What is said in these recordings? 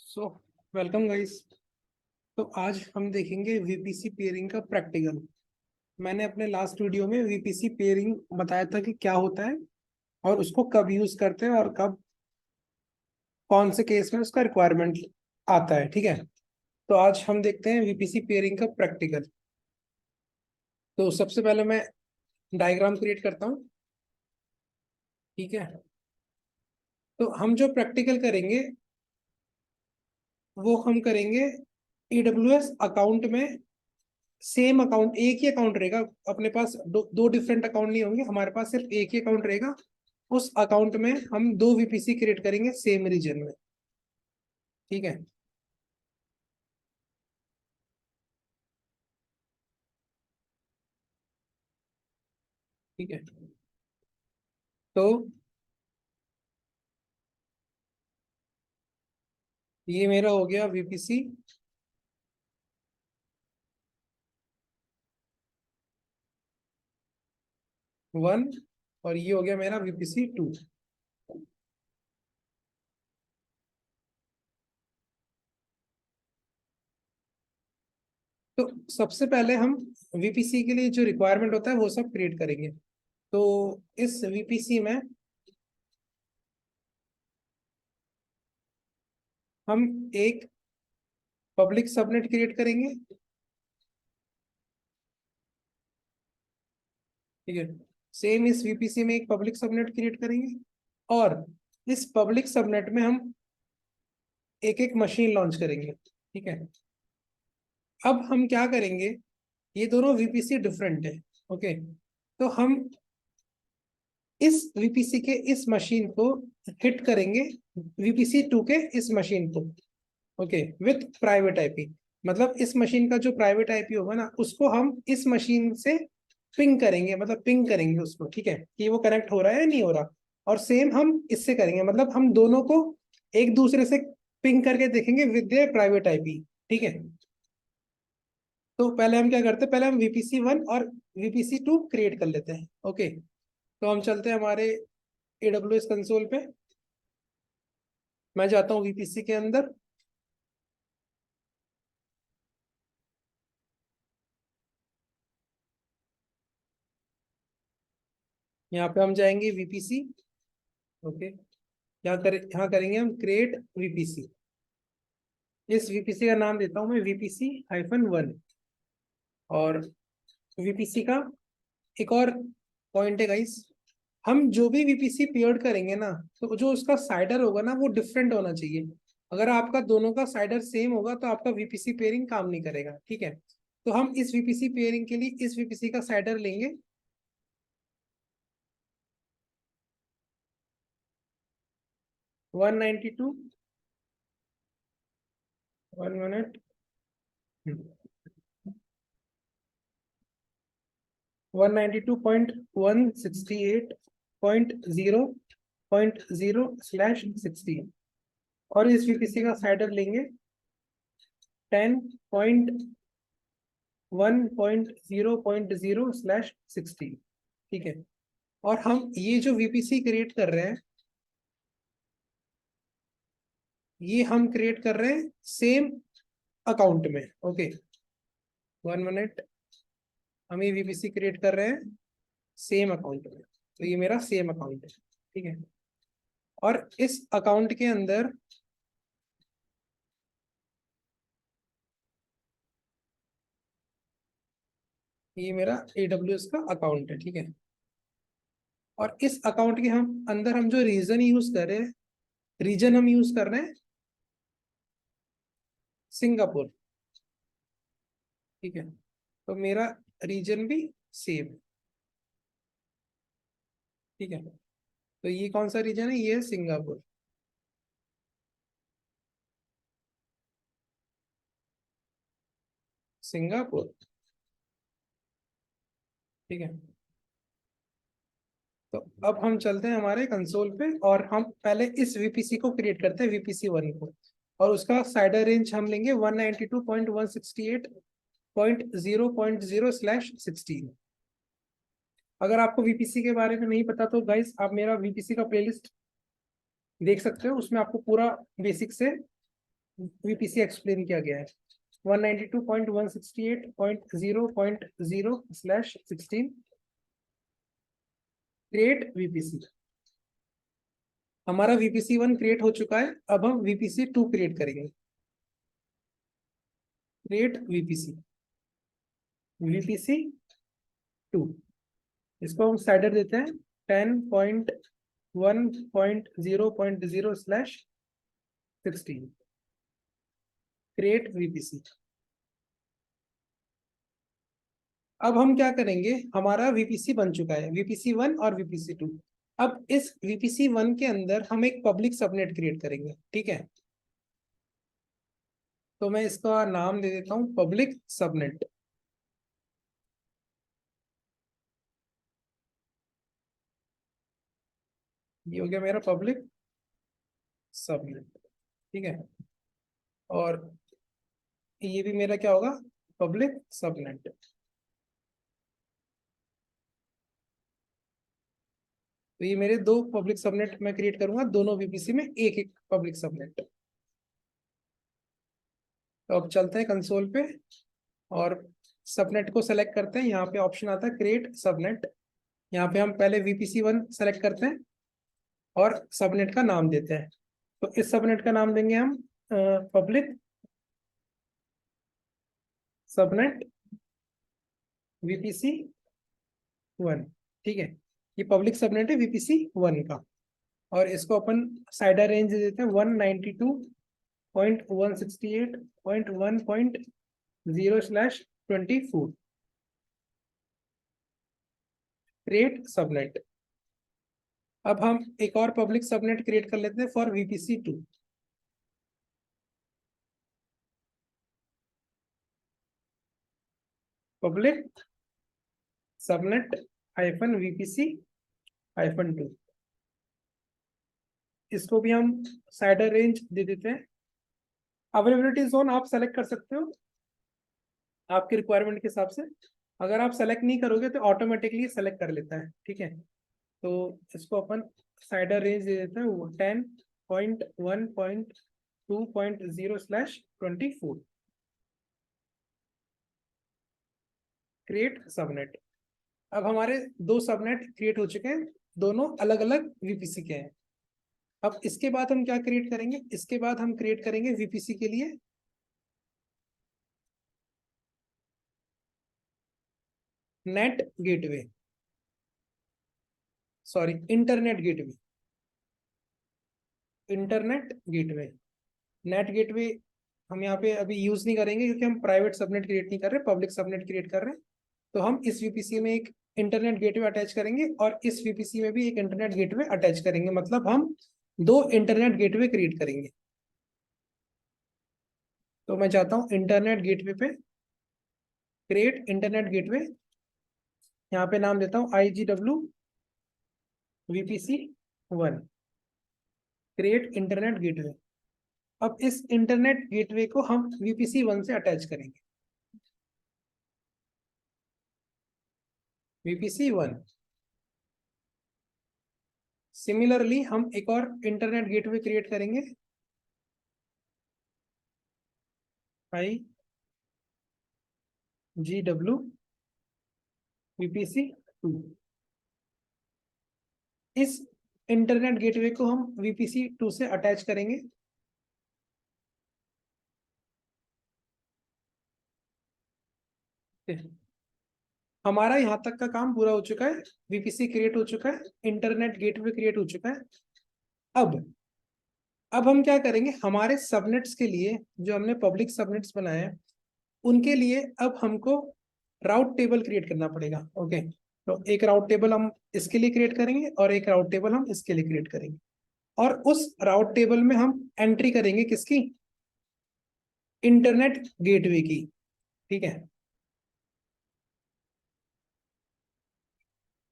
So welcome guys. तो आज हम देखेंगे वीपीसी पेयरिंग का प्रैक्टिकल। मैंने अपने लास्ट वीडियो में वीपीसी पेयरिंग बताया था कि क्या होता है और उसको कब यूज करते हैं और कब कौन से केस में उसका रिक्वायरमेंट आता है। ठीक है, तो आज हम देखते हैं वीपीसी पेयरिंग का प्रैक्टिकल। तो सबसे पहले मैं डायग्राम क्रिएट करता हूँ। ठीक है, तो हम जो प्रैक्टिकल करेंगे वो हम करेंगे AWS अकाउंट में। सेम अकाउंट, एक ही अकाउंट रहेगा अपने पास। दो डिफरेंट अकाउंट नहीं होंगे, हमारे पास सिर्फ एक ही अकाउंट रहेगा। उस अकाउंट में हम दो वीपीसी क्रिएट करेंगे सेम रीजन में। ठीक है, ठीक है। तो ये मेरा हो गया वीपीसी 1 और ये हो गया मेरा वीपीसी 2। तो सबसे पहले हम वीपीसी के लिए जो रिक्वायरमेंट होता है वो सब क्रिएट करेंगे। तो इस वीपीसी में हम एक पब्लिक सबनेट क्रिएट करेंगे। ठीक है, सेम इस वीपीसी में एक पब्लिक सबनेट क्रिएट करेंगे और इस पब्लिक सबनेट में हम एक एक मशीन लॉन्च करेंगे। ठीक है, अब हम क्या करेंगे, ये दोनों वीपीसी डिफरेंट है। ओके, तो हम इस वीपीसी के इस मशीन को हिट करेंगे वीपीसी 2 के इस मशीन को। Okay, with private IP. मतलब इस मशीन का जो प्राइवेट आईपी होगा ना उसको हम इस मशीन से पिंग करेंगे, मतलब पिंग करेंगे उसको। ठीक है, कि वो कनेक्ट हो रहा है या नहीं हो रहा। और सेम हम इससे करेंगे, मतलब हम दोनों को एक दूसरे से पिंग करके देखेंगे विद प्राइवेट आईपी। ठीक है, तो पहले हम क्या करते हैं, पहले हम वीपीसी 1 और वीपीसी 2 क्रिएट कर लेते हैं। ओके, तो हम चलते हैं हमारे AWS कंसोल पे। मैं जाता हूँ वीपीसी के अंदर। यहाँ पे हम जाएंगे वीपीसी। ओके, यहाँ करेंगे हम क्रिएट वीपीसी। इस वीपीसी का नाम देता हूँ मैं VPC-1। और वीपीसी का एक और पॉइंट है गाइस, हम जो भी वीपीसी पेयर्ड करेंगे ना तो जो उसका साइडर होगा ना वो डिफरेंट होना चाहिए। अगर आपका दोनों का साइडर सेम होगा तो आपका वीपीसी पेयरिंग काम नहीं करेगा। ठीक है, तो हम इस वीपीसी पेयरिंग के लिए इस वीपीसी का साइडर लेंगे। 192, 1 मिनट, 192.168.0.0/16 और इस वीपीसी का साइडर लेंगे 10.1.0.0/16। ठीक है, और हम ये जो वीपीसी क्रिएट कर रहे हैं ये हम क्रिएट कर रहे हैं सेम अकाउंट में। ओके, 1 मिनट, हम ये वीपीसी क्रिएट कर रहे हैं सेम अकाउंट में। तो ये मेरा सेम अकाउंट है। ठीक है, और इस अकाउंट के अंदर ये मेरा AWS का अकाउंट है। ठीक है, और इस अकाउंट के हम अंदर हम जो रीजन यूज कर रहे हैं, रीजन हम यूज कर रहे हैं सिंगापुर। ठीक है, तो मेरा रीजन भी सेम है। ठीक है, तो ये कौन सा रीजन है, ये है सिंगापुर। सिंगापुर। ठीक है, तो अब हम चलते हैं हमारे कंसोल पे और हम पहले इस वीपीसी को क्रिएट करते हैं, वीपीसी 1 को। और उसका साइडर रेंज हम लेंगे 192.168.0.0/16। अगर आपको वीपीसी के बारे में नहीं पता तो गाइस आप मेरा वीपीसी का प्लेलिस्ट देख सकते हो, उसमें आपको पूरा बेसिक से वीपीसी एक्सप्लेन किया गया है 192.168.0.0/16 क्रिएट वीपीसी। हमारा वीपीसी 1 क्रिएट हो चुका है, अब हम वीपीसी 2 क्रिएट करेंगे। क्रिएट वीपीसी, वीपीसी 2, इसको हम साइडर देते हैं 10.1.0.0/16 क्रिएट वीपीसी। अब हम क्या करेंगे, हमारा वीपीसी बन चुका है, वीपीसी 1 और वीपीसी 2। अब इस वीपीसी 1 के अंदर हम एक पब्लिक सबनेट क्रिएट करेंगे, ठीक है। तो मैं इसका नाम दे देता हूं पब्लिक सबनेट। ये हो गया मेरा पब्लिक सबनेट, ठीक है। और ये भी मेरा क्या होगा, पब्लिक सबनेट। तो ये मेरे दो पब्लिक सबनेट मैं क्रिएट करूंगा, दोनों वीपीसी में एक एक पब्लिक सबनेट। तो अब चलते हैं कंसोल पे और सबनेट को सेलेक्ट करते हैं। यहाँ पे ऑप्शन आता है क्रिएट सबनेट। यहाँ पे हम पहले वीपीसी 1 सेलेक्ट करते हैं और सबनेट का नाम देते हैं। तो इस सबनेट का नाम देंगे हम पब्लिक सबनेट वीपीसी 1, ठीक है। ये पब्लिक सबनेट है वीपीसी 1 का। और इसको अपन साइडर रेंज दे देते हैं 192.168.1.0/24 क्रिएट सबनेट। अब हम एक और पब्लिक सबनेट क्रिएट कर लेते हैं फॉर वीपीसी 2। पब्लिक सबनेट -वीपीसी-2, इसको भी हम साइडर रेंज दे देते हैं। अवेलेबिलिटी जोन आप सेलेक्ट कर सकते हो आपके रिक्वायरमेंट के हिसाब से। अगर आप सेलेक्ट नहीं करोगे तो ऑटोमेटिकली सेलेक्ट कर लेता है, ठीक है। तो इसको अपन साइडर रेंज दे देते हैं 10.1.2.0/24 क्रिएट सबनेट। अब हमारे दो सबनेट क्रिएट हो चुके हैं, दोनों अलग अलग वीपीसी के हैं। अब इसके बाद हम क्या क्रिएट करेंगे, इसके बाद हम क्रिएट करेंगे वीपीसी के लिए net gateway, sorry internet gateway. Internet gateway, net gateway हम यहाँ पे अभी यूज नहीं करेंगे क्योंकि हम प्राइवेट सबनेट क्रिएट नहीं कर रहे, पब्लिक सबनेट क्रिएट कर रहे हैं। तो हम इस वीपीसी में एक इंटरनेट गेटवे अटैच करेंगे और इस वीपीसी में भी एक इंटरनेट गेटवे अटैच करेंगे, मतलब हम दो इंटरनेट गेटवे क्रिएट करेंगे। तो मैं चाहता हूँ इंटरनेट गेटवे पे क्रिएट इंटरनेट गेटवे, यहाँ पे नाम देता हूँ IGW VPC 1 create internet gateway. अब इस इंटरनेट गेटवे को हम वीपीसी 1 से अटैच करेंगे, वीपीसी 1। सिमिलरली हम एक और इंटरनेट गेटवे क्रिएट करेंगे IGW वीपीसी 2। इस इंटरनेट गेटवे को हम वीपीसी 2 से अटैच करेंगे। हमारा यहाँ तक का काम पूरा हो चुका है, वीपीसी क्रिएट हो चुका है, इंटरनेट गेटवे क्रिएट हो चुका है। अब हम क्या करेंगे, हमारे सबनेट्स के लिए जो हमने पब्लिक सबनेट्स बनाए हैं उनके लिए अब हमको राउट टेबल क्रिएट करना पड़ेगा। ओके, तो एक राउट टेबल हम इसके लिए क्रिएट करेंगे और एक राउट टेबल हम इसके लिए क्रिएट करेंगे। और उस राउट टेबल में हम एंट्री करेंगे किसकी, इंटरनेट गेटवे की, ठीक है।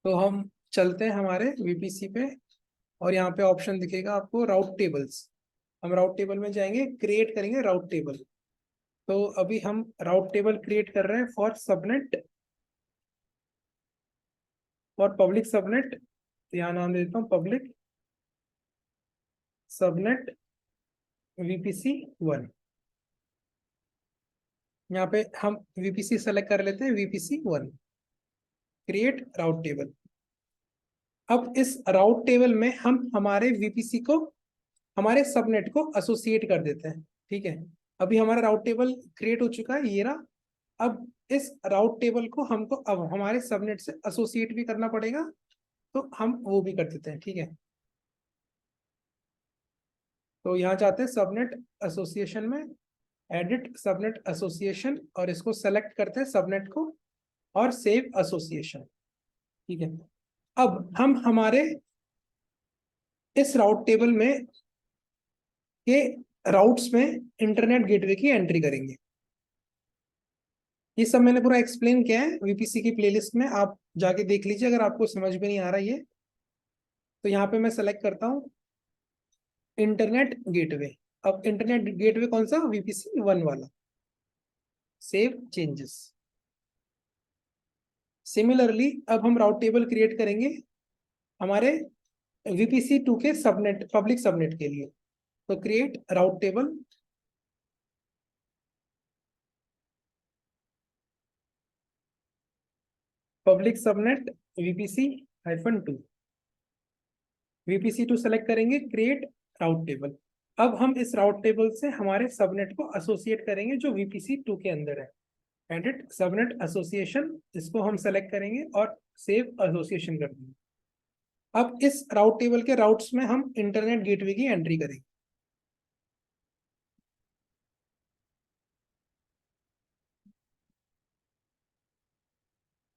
तो हम चलते हैं हमारे वीपीसी पे और यहाँ पे ऑप्शन दिखेगा आपको राउट टेबल्स। हम राउट टेबल में जाएंगे, क्रिएट करेंगे राउट टेबल। तो अभी हम राउट टेबल क्रिएट कर रहे हैं for subnet, for public subnet. यहाँ नाम देता हूँ पब्लिक सबनेट VPC 1। यहाँ पे हम VPC सेलेक्ट कर लेते हैं, VPC 1, क्रिएट राउट टेबल। अब इस राउट टेबल में हम हमारे VPC को, हमारे सबनेट को एसोसिएट कर देते हैं। ठीक है, अभी हमारा राउट टेबल क्रिएट हो चुका है, ये रहा। अब इस राउट टेबल को हमको अब हमारे सबनेट से एसोसिएट भी करना पड़ेगा, तो हम वो भी कर देते हैं। ठीक है, तो यहाँ जाते हैं सबनेट एसोसिएशन में, एडिट सबनेट एसोसिएशन, और इसको सेलेक्ट करते हैं सबनेट को, और सेव एसोसिएशन। ठीक है, अब हम हमारे इस राउट टेबल में के राउट्स में इंटरनेट गेटवे की एंट्री करेंगे। ये सब मैंने पूरा एक्सप्लेन किया है VPC की प्लेलिस्ट में, आप जाके देख लीजिए अगर आपको समझ में नहीं आ रहा ये। तो यहाँ पे मैं सेलेक्ट करता हूँ इंटरनेट गेटवे। अब इंटरनेट गेटवे कौन सा, VPC 1 वाला। Save changes. सिमिलरली अब हम राउट टेबल क्रिएट करेंगे हमारे VPC 2 के सबनेट, पब्लिक सबनेट के लिए। तो क्रिएट राउट table, public subnet VPC-2, VPC 2 select करेंगे, क्रिएट राउट टेबल। अब हम इस राउट टेबल से हमारे सबनेट को एसोसिएट करेंगे जो VPC 2 के अंदर है। एडिट सबनेट एसोसिएशन, इसको हम सेलेक्ट करेंगे और सेव एसोसिएशन कर देंगे। अब इस राउट टेबल के राउट्स में हम इंटरनेट गेटवे की एंट्री करेंगे।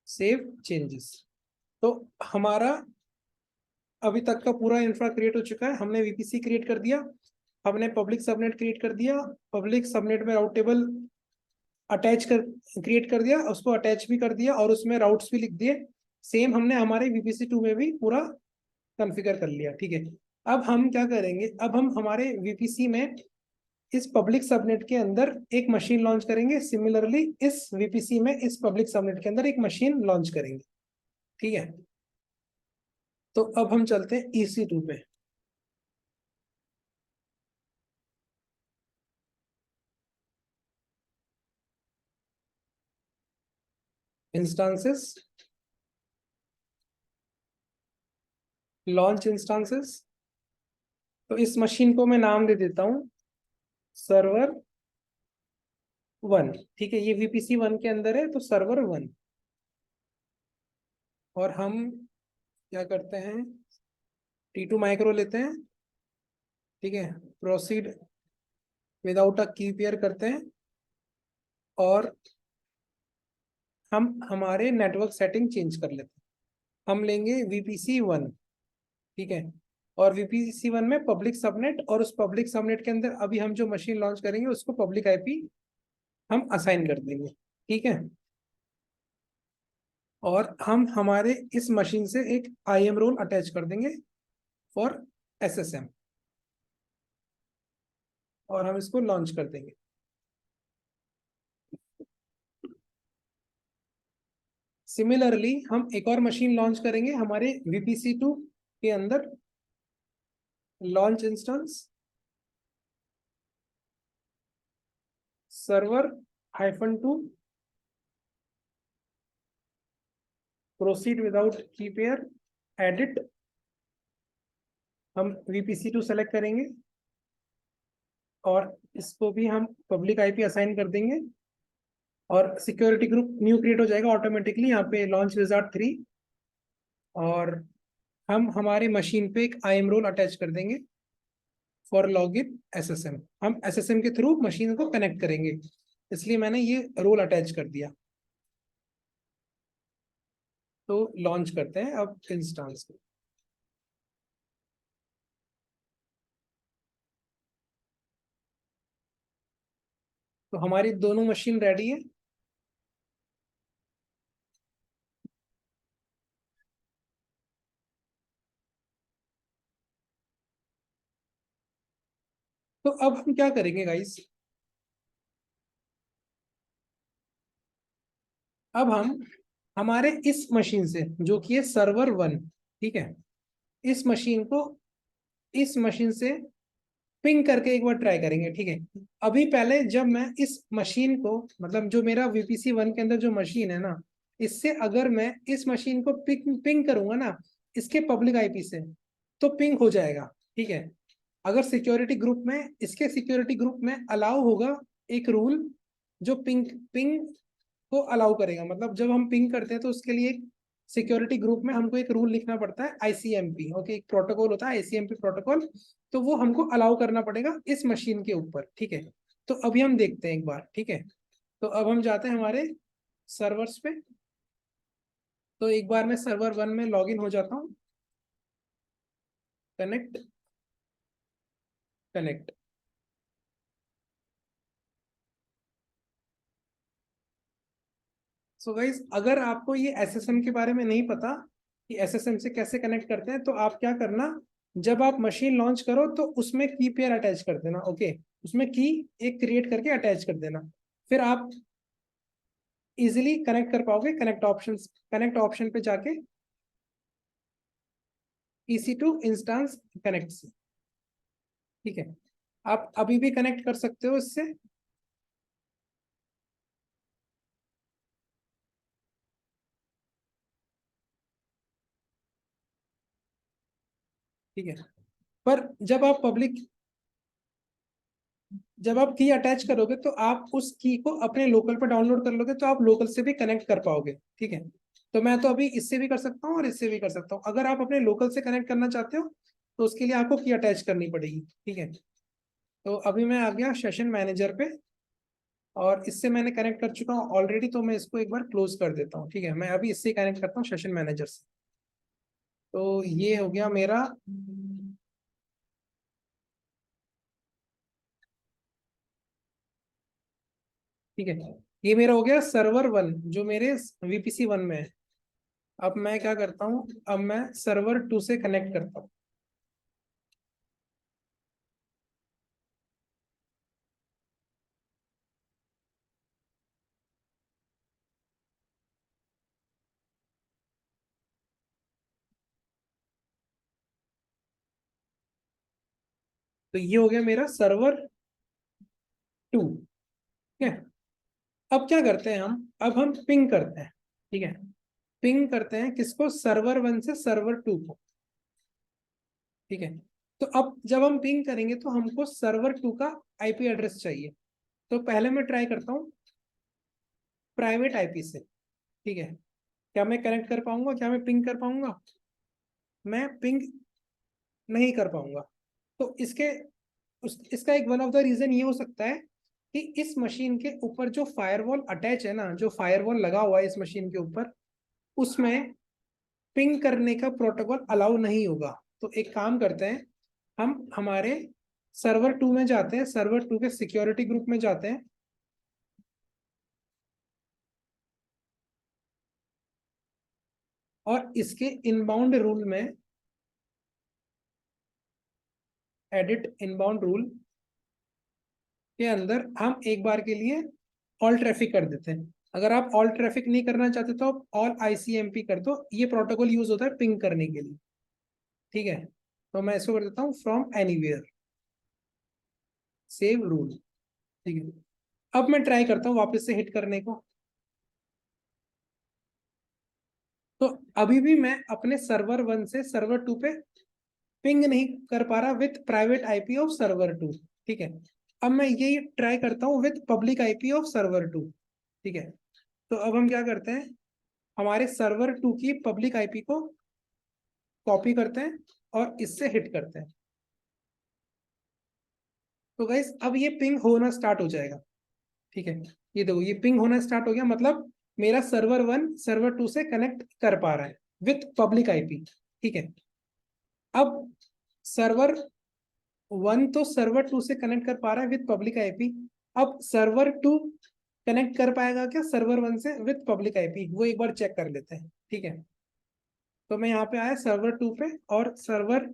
Save changes. तो हमारा अभी तक का पूरा इंफ्रा क्रिएट हो चुका है। हमने VPC क्रिएट कर दिया, हमने पब्लिक सबनेट क्रिएट कर दिया, पब्लिक सबनेट में राउट टेबल अटैच कर क्रिएट कर दिया, उसको अटैच भी कर दिया, और उसमें राउट्स भी लिख दिए। सेम हमने हमारे VPC 2 में भी पूरा कॉन्फ़िगर कर लिया। ठीक है, अब हम क्या करेंगे, अब हम हमारे VPC में इस पब्लिक सबनेट के अंदर एक मशीन लॉन्च करेंगे। सिमिलरली इस VPC में इस पब्लिक सबनेट के अंदर एक मशीन लॉन्च करेंगे। ठीक है, तो अब हम चलते हैं EC2 पे। Instances, launch instances. तो इस मशीन को मैं नाम दे देता हूं सर्वर 1। ठीक है, ये VPC 1 के अंदर है, तो सर्वर 1। और हम क्या करते हैं, T2 माइक्रो लेते हैं। ठीक है, प्रोसीड विदाउट अ की पेयर करते हैं, और हम हमारे नेटवर्क सेटिंग चेंज कर लेते हैं। हम लेंगे VPC 1। ठीक है, और VPC 1 में पब्लिक सबनेट, और उस पब्लिक सबनेट के अंदर अभी हम जो मशीन लॉन्च करेंगे उसको पब्लिक IP हम असाइन कर देंगे। ठीक है, और हम हमारे इस मशीन से एक IM रोल अटैच कर देंगे फॉर SSM, और हम इसको लॉन्च कर देंगे। सिमिलरली हम एक और मशीन लॉन्च करेंगे हमारे VPC 2 के अंदर, launch instance server proceed without key pair, edit. हम VPC 2 सेलेक्ट करेंगे, और इसको भी हम पब्लिक IP असाइन कर देंगे, और सिक्योरिटी ग्रुप न्यू क्रिएट हो जाएगा ऑटोमेटिकली यहाँ पे, लॉन्च विजार्ड 3। और हम हमारे मशीन पे एक IM रोल अटैच कर देंगे फॉर लॉगिन SSM। हम SSM के थ्रू मशीन को कनेक्ट करेंगे, इसलिए मैंने ये रोल अटैच कर दिया। तो लॉन्च करते हैं अब इंस्टांस को। तो हमारी दोनों मशीन रेडी है। तो अब हम क्या करेंगे गाइस, अब हम हमारे इस मशीन से, जो कि है सर्वर 1, ठीक है, इस मशीन को इस मशीन से पिंग करके एक बार ट्राई करेंगे, ठीक है। अभी पहले जब मैं इस मशीन को, मतलब जो मेरा VPC 1 के अंदर जो मशीन है ना, इससे अगर मैं इस मशीन को पिंग पिंग करूंगा ना इसके पब्लिक आईपी से, तो पिंग हो जाएगा, ठीक है। अगर सिक्योरिटी ग्रुप में, इसके सिक्योरिटी ग्रुप में अलाउ होगा एक रूल जो पिंग पिंग को अलाउ करेगा। मतलब जब हम पिंग करते हैं तो उसके लिए एक सिक्योरिटी ग्रुप में हमको एक रूल लिखना पड़ता है, ICMP, ओके, एक प्रोटोकॉल होता है ICMP प्रोटोकॉल। तो वो हमको अलाउ करना पड़ेगा इस मशीन के ऊपर, ठीक है। तो अभी हम देखते हैं एक बार, ठीक है। तो अब हम जाते हैं हमारे सर्वर्स पे। तो एक बार मैं सर्वर 1 में लॉग इन हो जाता हूँ। Connect, connect. सो गाइज, अगर आपको ये SSM के बारे में नहीं पता कि SSM से कैसे कनेक्ट करते हैं, तो आप क्या करना, जब आप मशीन लॉन्च करो तो उसमें की पेयर अटैच कर देना, ओके। उसमें की एक क्रिएट करके अटैच कर देना, फिर आप इजिली कनेक्ट कर पाओगे। कनेक्ट ऑप्शन पे जाके EC2 इंस्टेंस कनेक्ट से, ठीक है। आप अभी भी कनेक्ट कर सकते हो इससे, ठीक है। पर जब आप की अटैच करोगे तो आप उस की को अपने लोकल पे डाउनलोड कर लोगे, तो आप लोकल से भी कनेक्ट कर पाओगे, ठीक है। तो मैं तो अभी इससे भी कर सकता हूँ और इससे भी कर सकता हूँ। अगर आप अपने लोकल से कनेक्ट करना चाहते हो तो उसके लिए आपको की अटैच करनी पड़ेगी, ठीक है। तो अभी मैं आ गया सेशन मैनेजर पे, और इससे मैंने कनेक्ट कर चुका हूँ ऑलरेडी। तो मैं इसको एक बार क्लोज कर देता हूँ, ठीक है। मैं अभी इससे कनेक्ट करता हूँ सेशन मैनेजर से। तो ये हो गया मेरा, ठीक है। ये मेरा हो गया सर्वर 1 जो मेरे VPC 1 में है। अब मैं क्या करता हूँ, अब मैं सर्वर 2 से कनेक्ट करता हूँ। तो ये हो गया मेरा सर्वर 2, ठीक है। अब क्या करते हैं हम, अब हम पिंग करते हैं, ठीक है। पिंग करते हैं किसको, सर्वर 1 से सर्वर 2 को, ठीक है। तो अब जब हम पिंग करेंगे तो हमको सर्वर 2 का IP एड्रेस चाहिए। तो पहले मैं ट्राई करता हूँ प्राइवेट IP से, ठीक है। क्या मैं कनेक्ट कर पाऊंगा, क्या मैं पिंग कर पाऊंगा? मैं पिंग नहीं कर पाऊंगा। तो इसका एक वन ऑफ द रीजन ये हो सकता है कि इस मशीन के ऊपर जो फायरवॉल अटैच है ना, जो फायरवॉल लगा हुआ है इस मशीन के ऊपर, उसमें पिंग करने का प्रोटोकॉल अलाउ नहीं होगा। तो एक काम करते हैं, हम हमारे सर्वर 2 में जाते हैं, सर्वर 2 के सिक्योरिटी ग्रुप में जाते हैं, और इसके इनबाउंड रूल में, एडिट इनबाउंड रूल के अंदर हम एक बार के लिए ऑल ट्रैफिक कर देते हैं। अगर आप ऑल ट्रैफिक नहीं करना चाहते तो आप ऑल ICMP कर दो। ये प्रोटोकॉल यूज होता है पिंग करने के लिए, ठीक है। तो मैं इसको कर देता हूँ फ्रॉम एनीवेयर, सेव रूल, ठीक है। अब मैं ट्राई करता हूँ वापस से हिट करने को। तो अभी भी मैं अपने सर्वर 1 से सर्वर 2 पे पिंग नहीं कर पा रहा with private IP of server 2, ठीक है। अब मैं यही ट्राई करता हूँ with public IP of server 2, ठीक है। तो अब हम क्या करते हैं, हमारे सर्वर 2 की पब्लिक IP को कॉपी करते हैं और इससे हिट करते हैं। तो गाइस अब ये पिंग होना स्टार्ट हो जाएगा, ठीक है। ये देखो, ये पिंग होना स्टार्ट हो गया, मतलब मेरा सर्वर 1 सर्वर 2 से कनेक्ट कर पा रहा है विथ पब्लिक IP, ठीक है। अब सर्वर 1 तो सर्वर 2 से कनेक्ट कर पा रहा है विथ पब्लिक IP। अब सर्वर 2 कनेक्ट कर पाएगा क्या सर्वर 1 से विथ पब्लिक IP, वो एक बार चेक कर लेते हैं, ठीक है। तो मैं यहाँ पे आया सर्वर 2 पे, और सर्वर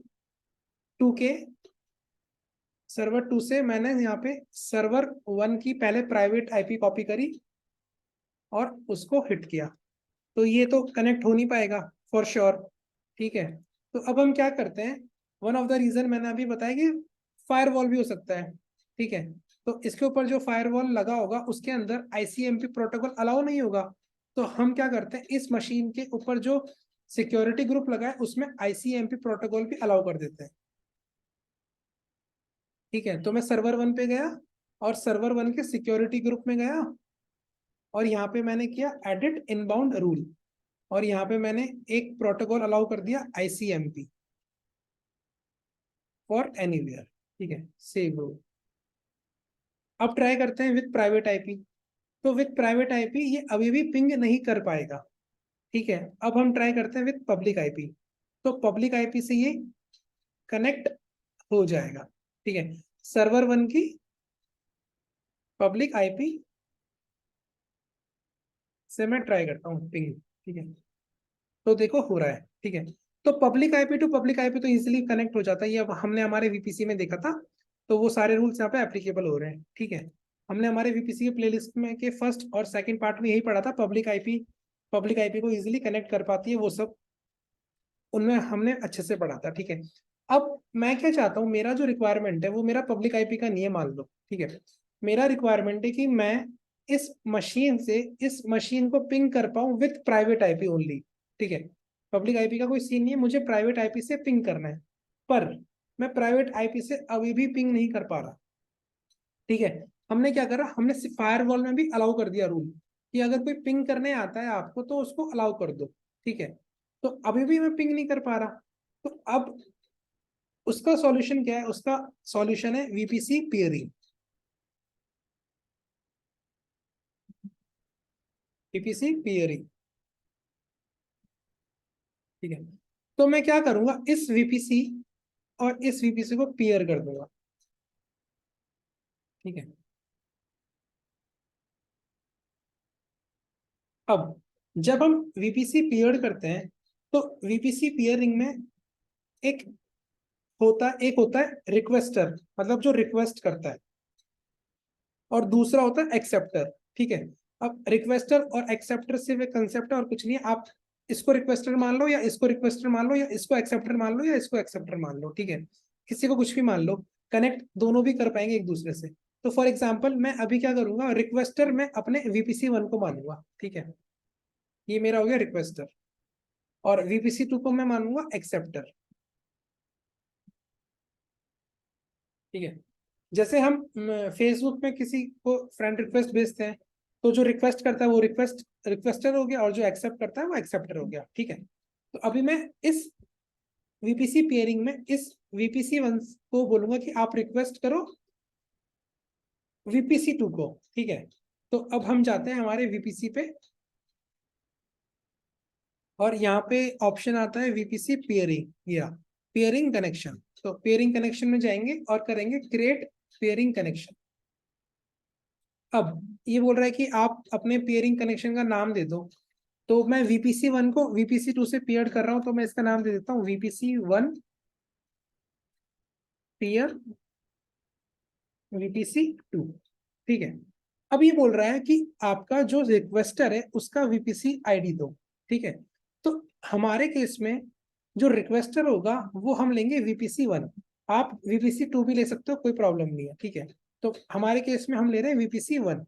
2 से मैंने यहाँ पे सर्वर 1 की पहले प्राइवेट IP कॉपी करी और उसको हिट किया। तो ये तो कनेक्ट हो नहीं पाएगा फॉर श्योर, ठीक है। तो अब हम क्या करते हैं, वन ऑफ द रीजन मैंने अभी बताया कि फायरवॉल भी हो सकता है, ठीक है। तो इसके ऊपर जो फायरवॉल लगा होगा उसके अंदर आईसीएमपी प्रोटोकॉल अलाउ नहीं होगा, तो हम क्या करते हैं, इस मशीन के ऊपर जो सिक्योरिटी ग्रुप लगा है उसमें आईसीएमपी प्रोटोकॉल भी अलाउ कर देते हैं, ठीक है। तो मैं सर्वर 1 पे गया और सर्वर 1 के सिक्योरिटी ग्रुप में गया और यहाँ पे मैंने किया एडिट इनबाउंड रूल, और यहाँ पे मैंने एक प्रोटोकॉल अलाउ कर दिया आईसीएमपी फॉर एनीवेयर, ठीक है, सेव रूल। अब ट्राई करते हैं विथ प्राइवेट आईपी। तो विथ प्राइवेट आईपी ये अभी भी पिंग नहीं कर पाएगा, ठीक है। अब हम ट्राई करते हैं विथ पब्लिक आईपी। तो पब्लिक आईपी से ये कनेक्ट हो जाएगा, ठीक है। सर्वर 1 की पब्लिक आईपी से मैं ट्राई करता हूँ पिंग, ठीक है। तो देखो हो रहा है, ठीक है। तो public IP to public IP तो इजीली कनेक्ट हो जाता है, ये अब हमने हमारे वीपीसी में देखा था। तो वो सारे रूल्स यहाँ पे एप्लीकेबल हो रहे हैं, ठीक है। हमने हमारे वीपीसी के प्लेलिस्ट में के फर्स्ट और सेकंड पार्ट में यही पढ़ा था, पब्लिक आईपी को इजीली कनेक्ट कर पाती है वो सब, उनमें हमने अच्छे से पढ़ा था, ठीक है। अब मैं क्या चाहता हूँ, मेरा जो रिक्वायरमेंट है वो मेरा पब्लिक आईपी का नहीं है मान लो, ठीक है। मेरा रिक्वायरमेंट है कि मैं इस मशीन से इस मशीन को पिंग कर पाऊँ विथ प्राइवेट आईपी ओनली, ठीक है। पब्लिक आईपी का कोई सीन नहीं है, मुझे प्राइवेट आईपी से पिंग करना है, पर मैं प्राइवेट आईपी से अभी भी पिंग नहीं कर पा रहा, ठीक है। हमने क्या करा, हमने फायरवॉल में भी अलाउ कर दिया रूल कि अगर कोई पिंग करने आता है आपको तो उसको अलाउ कर दो, ठीक है। तो अभी भी मैं पिंग नहीं कर पा रहा, तो अब उसका सॉल्यूशन क्या है, उसका सॉल्यूशन है वीपीसी पियरिंग, वीपीसी पियरिंग, ठीक है। तो मैं क्या करूंगा, इस वीपीसी और इस वीपीसी को पियर कर दूंगा, ठीक है। अब जब हम वीपीसी पियर करते हैं तो वीपीसी पियरिंग में एक एक होता है रिक्वेस्टर, मतलब जो रिक्वेस्ट करता है, और दूसरा होता है एक्सेप्टर, ठीक है। अब रिक्वेस्टर और एक्सेप्टर सिर्फ एक कंसेप्ट है और कुछ नहीं है, आप इसको रिक्वेस्टर मान लो या इसको रिक्वेस्टर मान लो या इसको एक्सेप्टर मान लो या इसको एक्सेप्टर मान लो, ठीक है। किसी को कुछ भी मान लो, कनेक्ट दोनों भी कर पाएंगे एक दूसरे से। तो फॉर एग्जाम्पल मैं अभी क्या करूंगा, रिक्वेस्टर में अपने वीपीसी 1 को मानूंगा, ठीक है, ये मेरा हो गया रिक्वेस्टर, और वीपीसी 2 को मैं मानूंगा एक्सेप्टर, ठीक है। जैसे हम फेसबुक में किसी को फ्रेंड रिक्वेस्ट भेजते हैं, तो जो रिक्वेस्ट करता है वो रिक्वेस्टर हो गया, और जो एक्सेप्ट करता है वो एक्सेप्टर हो गया, ठीक है। तो अभी मैं इस वीपीसी पेयरिंग में इस वीपीसी 1 को बोलूंगा कि आप रिक्वेस्ट करो वीपीसी 2 को, ठीक है। तो अब हम जाते हैं हमारे वीपीसी पे, और यहाँ पे ऑप्शन आता है वीपीसी पेयरिंग या पेयरिंग कनेक्शन। तो पेयरिंग कनेक्शन में जाएंगे और करेंगे क्रिएट पेयरिंग कनेक्शन। अब ये बोल रहा है कि आप अपने पेयरिंग कनेक्शन का नाम दे दो, तो मैं वीपीसी 1 को वीपीसी 2 से पेयर कर रहा हूं, तो मैं इसका नाम दे देता हूँ वीपीसी 1 पेयर वीपीसी 2, ठीक है। अब ये बोल रहा है कि आपका जो रिक्वेस्टर है उसका वीपीसी आईडी दो, ठीक है। तो हमारे केस में जो रिक्वेस्टर होगा वो हम लेंगे वीपीसी 1, आप वीपीसी 2 भी ले सकते हो, कोई प्रॉब्लम नहीं है, ठीक है। तो हमारे केस में हम ले रहे हैं वीपीसी 1।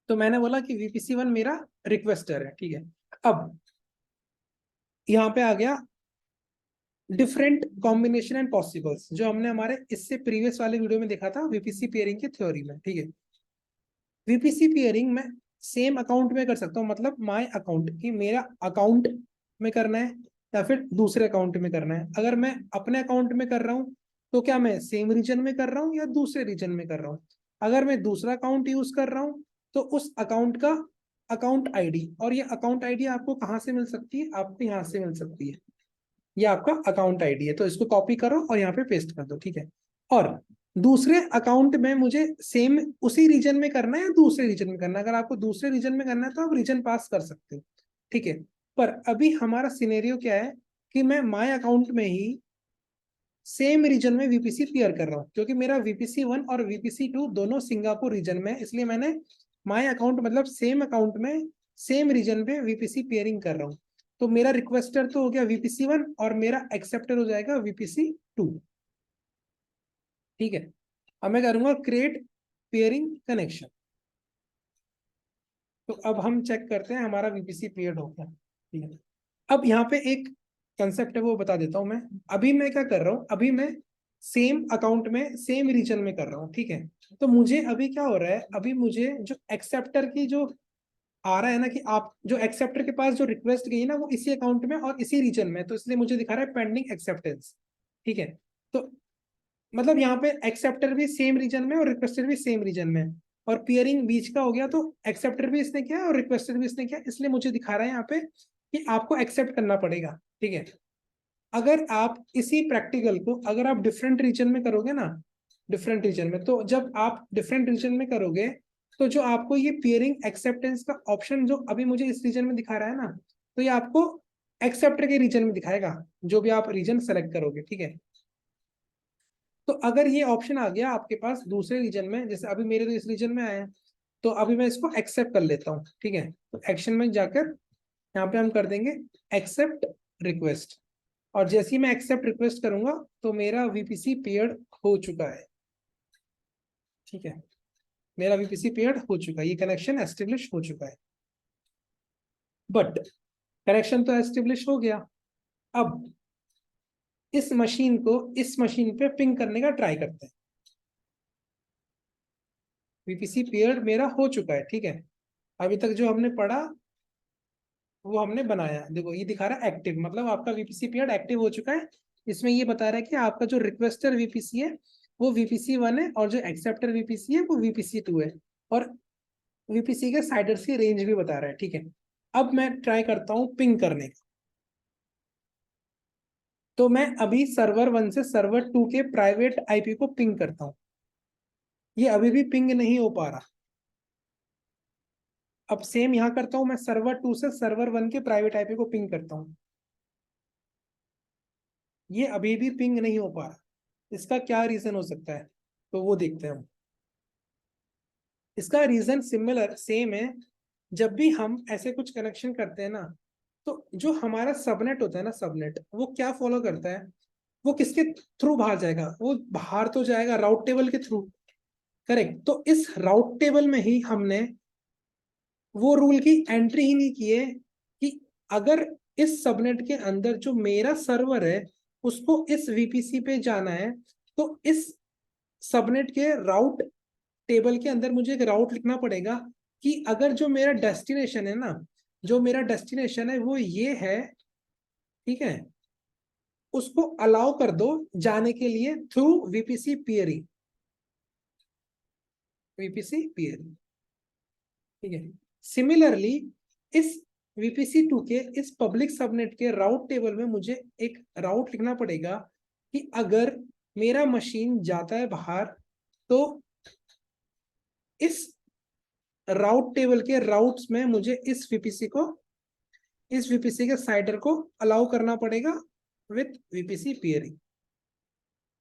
तो मैंने बोला कि वीपीसी 1 मेरा रिक्वेस्टर है, ठीक है। अब यहाँ पे आ गया डिफरेंट कॉम्बिनेशन एंड पॉसिबल्स, जो हमने हमारे इससे प्रीवियस वाले वीडियो में देखा था वीपीसी पेयरिंग की थ्योरी में, ठीक है। वीपीसी पेयरिंग में सेम अकाउंट में कर सकता हूँ, मतलब माय अकाउंट की मेरा अकाउंट में करना है या फिर दूसरे अकाउंट में करना है। अगर मैं अपने अकाउंट में कर रहा हूँ तो क्या मैं सेम रीजन में कर रहा हूँ या दूसरे रीजन में कर रहा हूँ। अगर मैं दूसरा अकाउंट यूज कर रहा हूँ तो उस अकाउंट का अकाउंट आईडी, और ये अकाउंट आईडी आपको कहाँ से मिल सकती है, आपको यहाँ से मिल सकती है, ये आपका अकाउंट आईडी है। तो इसको कॉपी करो और यहाँ पे पेस्ट कर दो, ठीक है। और दूसरे अकाउंट में मुझे सेम उसी रीजन में करना है या दूसरे रीजन में करना है। अगर आपको दूसरे रीजन में करना है तो आप रीजन पास कर सकते हो, ठीक है। पर अभी हमारा सिनेरियो क्या है कि मैं माय अकाउंट में ही सेम रीजन में वीपीसी पेयर कर रहा हूँ, क्योंकि मेरा वीपीसी 1 और वीपीसी 2 दोनों सिंगापुर रीजन में है, इसलिए मैंने माय अकाउंट मतलब सेम अकाउंट में सेम रीजन पे वीपीसी पेयरिंग कर रहा हूँ। तो मेरा रिक्वेस्टर तो हो गया VPC1 और मेरा एक्सेप्टर हो जाएगा VPC2। ठीक है, अब मैं करूंगा क्रिएट पेयरिंग कनेक्शन। तो अब हम चेक करते हैं हमारा VPC पेयर्ड हो गया। ठीक है, अब यहाँ पे एक कंसेप्ट है वो बता देता हूँ मैं। अभी मैं क्या कर रहा हूँ, अभी मैं सेम अकाउंट में सेम रीजन में कर रहा हूँ। ठीक है, तो मुझे अभी क्या हो रहा है, अभी मुझे जो एक्सेप्टर की जो आ रहा है ना, कि आप जो एक्सेप्टर के पास जो रिक्वेस्ट गई ना वो इसी अकाउंट में और इसी रीजन में, तो इसलिए मुझे दिखा रहा है पेंडिंग एक्सेप्टेंस। ठीक है, तो मतलब यहाँ पे एक्सेप्टर भी सेम रीजन में और रिक्वेस्टर भी सेम रीजन में, और पियरिंग बीच का हो गया, तो एक्सेप्टर भी इसने किया और रिक्वेस्टर भी इसने किया, इसलिए मुझे दिखा रहा है यहाँ पे कि आपको एक्सेप्ट करना पड़ेगा। ठीक है, अगर आप इसी प्रैक्टिकल को अगर आप डिफरेंट रीजन में करोगे ना, डिफरेंट रीजन में, तो जब आप डिफरेंट रीजन में करोगे तो जो आपको ये पियरिंग एक्सेप्टेंस का ऑप्शन जो अभी मुझे इस रीजन में दिखा रहा है ना, तो ये आपको एक्सेप्टर के रीजन में दिखाएगा जो भी आप रीजन सेलेक्ट करोगे। ठीक है, तो अगर ये ऑप्शन आ गया आपके पास दूसरे रीजन में, जैसे अभी मेरे तो इस रीजन में आया है, तो अभी मैं इसको एक्सेप्ट कर लेता हूँ। ठीक है, तो एक्शन में जाकर यहाँ पे हम कर देंगे एक्सेप्ट रिक्वेस्ट, और जैसे ही मैं एक्सेप्ट रिक्वेस्ट करूंगा तो मेरा VPC पेयर्ड हो चुका है। ठीक है, मेरा VPC पेयर्ड हो चुका है, ये कनेक्शन एस्टेब्लिश हो चुका है। बट कनेक्शन तो एस्टेब्लिश हो गया, अब इस मशीन को इस मशीन पे पिंग करने का ट्राई करते हैं। VPC पेयर्ड मेरा हो चुका है। ठीक है, अभी तक जो हमने पढ़ा वो हमने बनाया, देखो ये दिखा रहा है एक्टिव, मतलब आपका VPC पेयर्ड एक्टिव हो चुका है। इसमें ये बता रहा है कि आपका जो रिक्वेस्टर VPC है वो VPC1 है, और जो एक्सेप्टर VPC है वो VPC2 है, और VPC के साइडर्स की रेंज भी बता रहा है। ठीक है, अब मैं ट्राई करता हूँ पिंग करने का। तो मैं अभी सर्वर 1 से सर्वर 2 के प्राइवेट IP को पिंग करता हूँ, ये अभी भी पिंग नहीं हो पा रहा। अब सेम यहाँ करता हूँ, मैं सर्वर 2 से सर्वर 1 के प्राइवेट IP को पिंग करता हूँ, ये अभी भी पिंग नहीं हो पा रहा। इसका क्या रीजन हो सकता है, तो वो देखते हैं हम। इसका रीजन सिमिलर सेम है, जब भी हम ऐसे कुछ कनेक्शन करते हैं ना, तो जो हमारा सबनेट होता है ना, सबनेट वो क्या फॉलो करता है, वो किसके थ्रू बाहर जाएगा, वो बाहर तो जाएगा राउट टेबल के थ्रू। करेक्ट, तो इस राउट टेबल में ही हमने वो रूल की एंट्री ही नहीं की है कि अगर इस सबनेट के अंदर जो मेरा सर्वर है उसको इस VPC पे जाना है, तो इस सबनेट के राउट टेबल के अंदर मुझे एक राउट लिखना पड़ेगा कि अगर जो मेरा डेस्टिनेशन है ना, जो मेरा डेस्टिनेशन है वो ये है। ठीक है, उसको अलाउ कर दो जाने के लिए through VPC peering, VPC peering. ठीक है, सिमिलरली इस VPC2 के इस पब्लिक सबनेट के राउट टेबल में मुझे एक राउट लिखना पड़ेगा कि अगर मेरा मशीन जाता है बाहर, तो इस राउट टेबल के राउट्स में मुझे इस VPC के साइडर को अलाउ करना पड़ेगा विथ VPC पेयरिंग।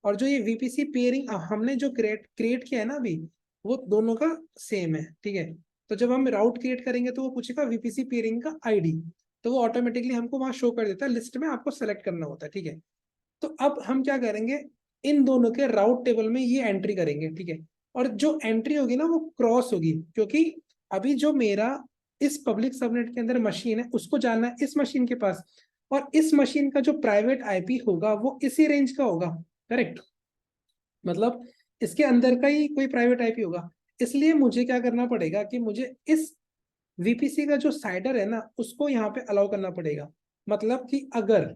और जो ये VPC पेयरिंग हमने जो क्रिएट किया है ना अभी, वो दोनों का सेम है। ठीक है, तो जब हम राउट क्रिएट करेंगे तो वो पूछेगा VPC पेयरिंग का ID, तो वो ऑटोमेटिकली हमको वहां शो कर देता है, लिस्ट में आपको सेलेक्ट करना होता है। ठीक है, तो अब हम क्या करेंगे, इन दोनों के राउट टेबल में ये एंट्री करेंगे। ठीक है, और जो एंट्री होगी ना वो क्रॉस होगी, क्योंकि अभी जो मेरा इस पब्लिक सबनेट के अंदर मशीन है उसको जाना है इस मशीन के पास, और इस मशीन का जो प्राइवेट IP होगा वो इसी रेंज का होगा। करेक्ट, मतलब इसके अंदर का ही कोई प्राइवेट IP होगा, इसलिए मुझे क्या करना पड़ेगा कि मुझे इस VPC का जो साइडर है ना उसको यहाँ पे अलाउ करना पड़ेगा। मतलब कि अगर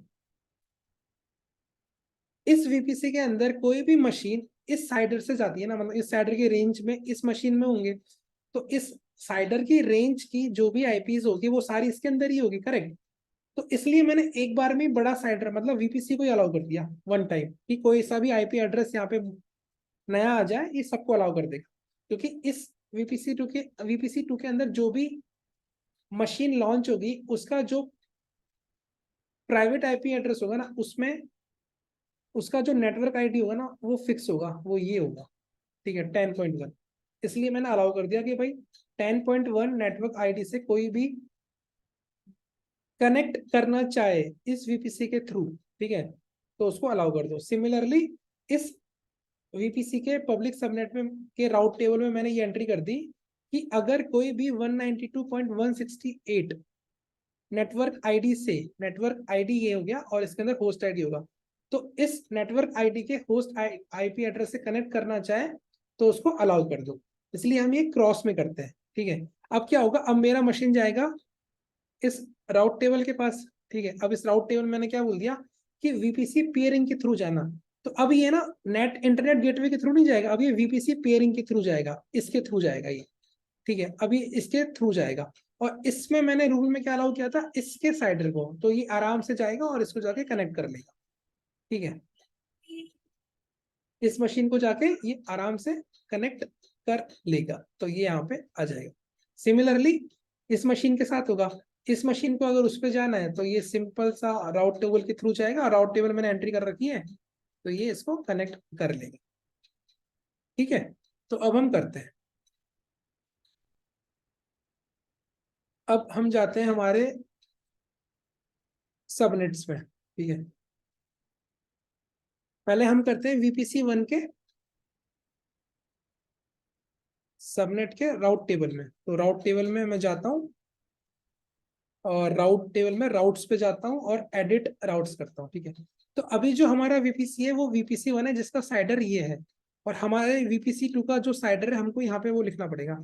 इस VPC के अंदर कोई भी मशीन इस साइडर से जाती है ना, मतलब इस साइडर की रेंज में इस मशीन में होंगे, तो इस साइडर की रेंज की जो भी IPs होगी वो सारी इसके अंदर ही होगी। करेक्ट, तो इसलिए मैंने एक बार में बड़ा साइडर मतलब VPC को ही अलाउ कर दिया वन टाइम, कि कोई सा भी IP एड्रेस यहाँ पे नया आ जाए ये सबको अलाउ कर देगा, क्योंकि इस VPC2 के अंदर जो भी मशीन लॉन्च होगी उसका जो प्राइवेट IP एड्रेस होगा ना, उसमें उसका जो नेटवर्क ID होगा ना वो फिक्स होगा, वो ये होगा। ठीक है, 10.1, इसलिए मैंने अलाउ कर दिया कि भाई 10.1 नेटवर्क ID से कोई भी कनेक्ट करना चाहे इस वीपीसी के थ्रू, ठीक है, तो उसको अलाउ कर दो। सिमिलरली इस वीपीसी के पब्लिक सबनेट में के राउट टेबल में मैंने ये एंट्री कर दी कि अगर कोई भी 192.168 नेटवर्क आईडी से, नेटवर्क आईडी ये हो गया और इसके अंदर होस्ट आईडी होगा, तो इस नेटवर्क आईडी के होस्ट आईपी एड्रेस से कनेक्ट करना चाहे तो उसको अलाउ कर दो। इसलिए हम ये क्रॉस में करते हैं, ठीक है। अब क्या होगा, अब मेरा मशीन जाएगा इस राउट टेबल के पास, ठीक है। अब इस राउट टेबल मैंने क्या बोल दिया कि वीपीसी पेयरिंग के थ्रू जाना, तो अब ये ना नेट इंटरनेट गेटवे के थ्रू नहीं जाएगा, अब ये वीपीसी पेयरिंग के थ्रू जाएगा, इसके थ्रू जाएगा ये, ठीक है। अभी इसके थ्रू जाएगा और इसमें मैंने रूल में क्या अलाउ किया था, इसके साइडर को, तो ये आराम से जाएगा और इसको जाके कनेक्ट कर लेगा, ठीक है। इस मशीन को जाके ये आराम से कनेक्ट कर लेगा, तो ये यहाँ पे आ जाएगा। सिमिलरली इस मशीन के साथ होगा, इस मशीन को अगर उस पर जाना है तो ये सिंपल सा राउट टेबल के थ्रू जाएगा, राउट टेबल मैंने एंट्री कर रखी है, तो ये इसको कनेक्ट कर लेगा, ठीक है। तो अब हम करते हैं, अब हम जाते हैं हमारे सबनेट्स में, ठीक है। पहले हम करते हैं वीपीसी 1 के सबनेट के राउट टेबल में, तो राउट टेबल में मैं जाता हूँ और राउट टेबल में राउट्स पे जाता हूँ और एडिट राउट्स करता हूँ, ठीक है। तो अभी जो हमारा वीपीसी है वो वीपीसी 1 है जिसका साइडर ये है, और हमारे वीपीसी 2 का जो साइडर है हमको यहाँ पे वो लिखना पड़ेगा,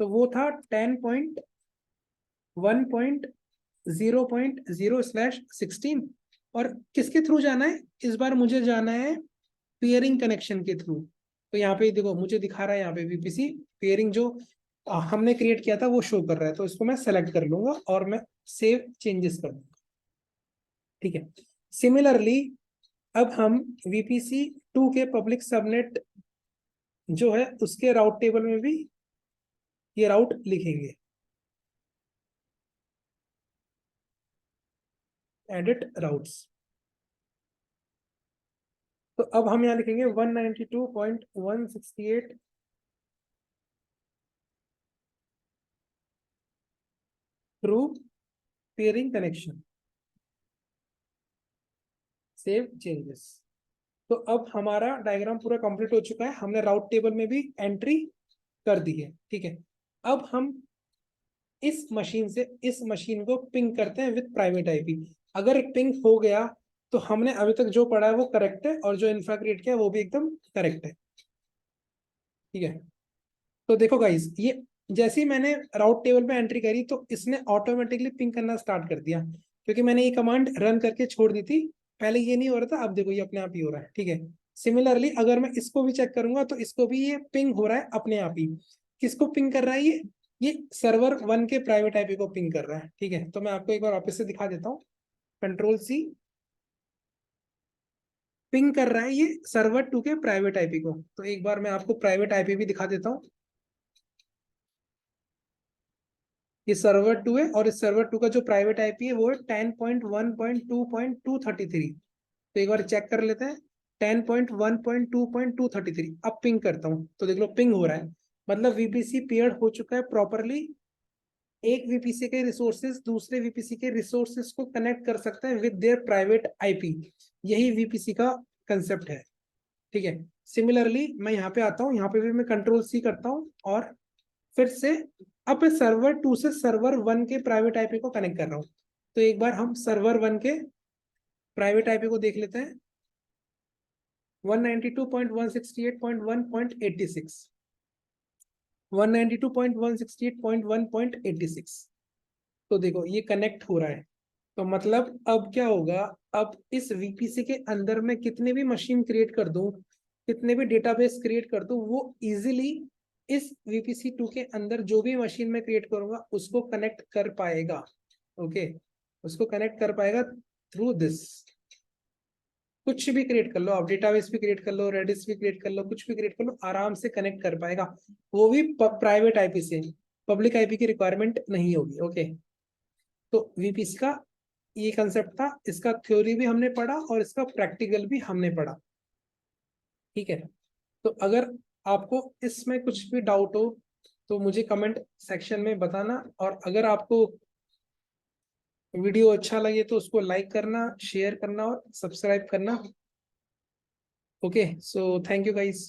तो वो था 10.1.0.0/16। और किसके थ्रू जाना है, इस बार मुझे जाना है पेयरिंग कनेक्शन के थ्रू। तो यहाँ पे देखो मुझे दिखा रहा है यहाँ पे वीपीसी पेयरिंग जो हमने क्रिएट किया था वो शो कर रहा है, तो इसको मैं सेलेक्ट कर लूंगा और मैं सेव चेंजेस कर दूंगा, ठीक है। सिमिलरली अब हम वीपीसी 2 के पब्लिक सबनेट जो है उसके राउट टेबल में भी ये राउट लिखेंगे, एडिट राउट्स। तो अब हम यहाँ लिखेंगे 192.168 through pairing connection, save changes. तो अब हमारा डायग्राम पूरा कंप्लीट हो चुका है, हमने राउट टेबल में भी एंट्री कर दी है, ठीक है। अब हम इस मशीन से इस मशीन को पिंग करते हैं विद प्राइवेट आईपी। अगर पिंग हो गया तो हमने अभी तक जो पढ़ा है वो करेक्ट है, और जो इंफ्रा क्रिएट किया है वो भी एकदम करेक्ट है, ठीक है। तो देखो गाइस, ये जैसे ही मैंने राउट टेबल पे एंट्री करी तो इसने ऑटोमेटिकली पिंग करना स्टार्ट कर दिया, क्योंकि मैंने ये कमांड रन करके छोड़ दी थी। पहले ये नहीं हो रहा था, अब देखो ये अपने आप ही हो रहा है, ठीक है। सिमिलरली अगर मैं इसको भी चेक करूंगा तो इसको भी ये पिंग हो रहा है अपने आप ही। किसको पिंग कर रहा है ये सर्वर 1 के प्राइवेट आईपी को पिंग कर रहा है, ठीक है। तो मैं आपको एक बार वापस से दिखा देता हूँ, कंट्रोल C, पिंग कर रहा है ये सर्वर 2 के प्राइवेट आईपी को। तो एक बार मैं आपको प्राइवेट आईपी भी दिखा देता हूँ, ये सर्वर 2 है और इस सर्वर 2 का जो प्राइवेट आईपी है वो है 10.1.2.233। तो एक बार चेक कर लेते हैं, 10.1.2.233। अब पिंग करता हूँ तो देख लो पिंग हो रहा है, मतलब वीपीसी पेयर्ड हो चुका है प्रॉपरली। एक वीपीसी के रिसोर्सेज दूसरे वीपीसी के रिसोर्सेज को कनेक्ट कर सकते हैं विद देयर प्राइवेट आईपी, यही वीपीसी का कंसेप्ट है, ठीक है। सिमिलरली मैं यहाँ पे आता हूँ, यहाँ पे भी मैं कंट्रोल C करता हूँ और फिर से अब सर्वर 2 से सर्वर 1 के प्राइवेट आईपी को कनेक्ट कर रहा हूँ। तो एक बार हम सर्वर 1 के प्राइवेट आईपी को देख लेते हैं, 192.168.1.86, 192.168.1.86। तो देखो ये कनेक्ट हो रहा है, तो मतलब अब क्या होगा, अब इस वीपीसी के अंदर मैं कितने भी मशीन क्रिएट कर दूं, कितने भी डेटाबेस क्रिएट कर दूं, वो इजीली इस वीपीसी 2 के अंदर जो भी मशीन में क्रिएट करूंगा उसको कनेक्ट कर पाएगा, ओके। उसको कनेक्ट कर पाएगा थ्रू दिस। कुछ भी क्रिएट कर लो आप, डेटाबेस भी क्रिएट कर लो, रेडिस भी क्रिएट कर लो, कुछ भी क्रिएट कर लो, आराम से कनेक्ट कर पाएगा, वो भी प्राइवेट आईपी से। पब्लिक आईपी की रिक्वायरमेंट नहीं होगी, ओके। तो वीपीसी का ये कंसेप्ट था, इसका थ्योरी भी हमने पढ़ा और इसका प्रैक्टिकल भी हमने पढ़ा, ठीक है। तो अगर आपको इसमें कुछ भी डाउट हो तो मुझे कमेंट सेक्शन में बताना, और अगर आपको वीडियो अच्छा लगे तो उसको लाइक करना, शेयर करना और सब्सक्राइब करना। Okay, so thank you guys.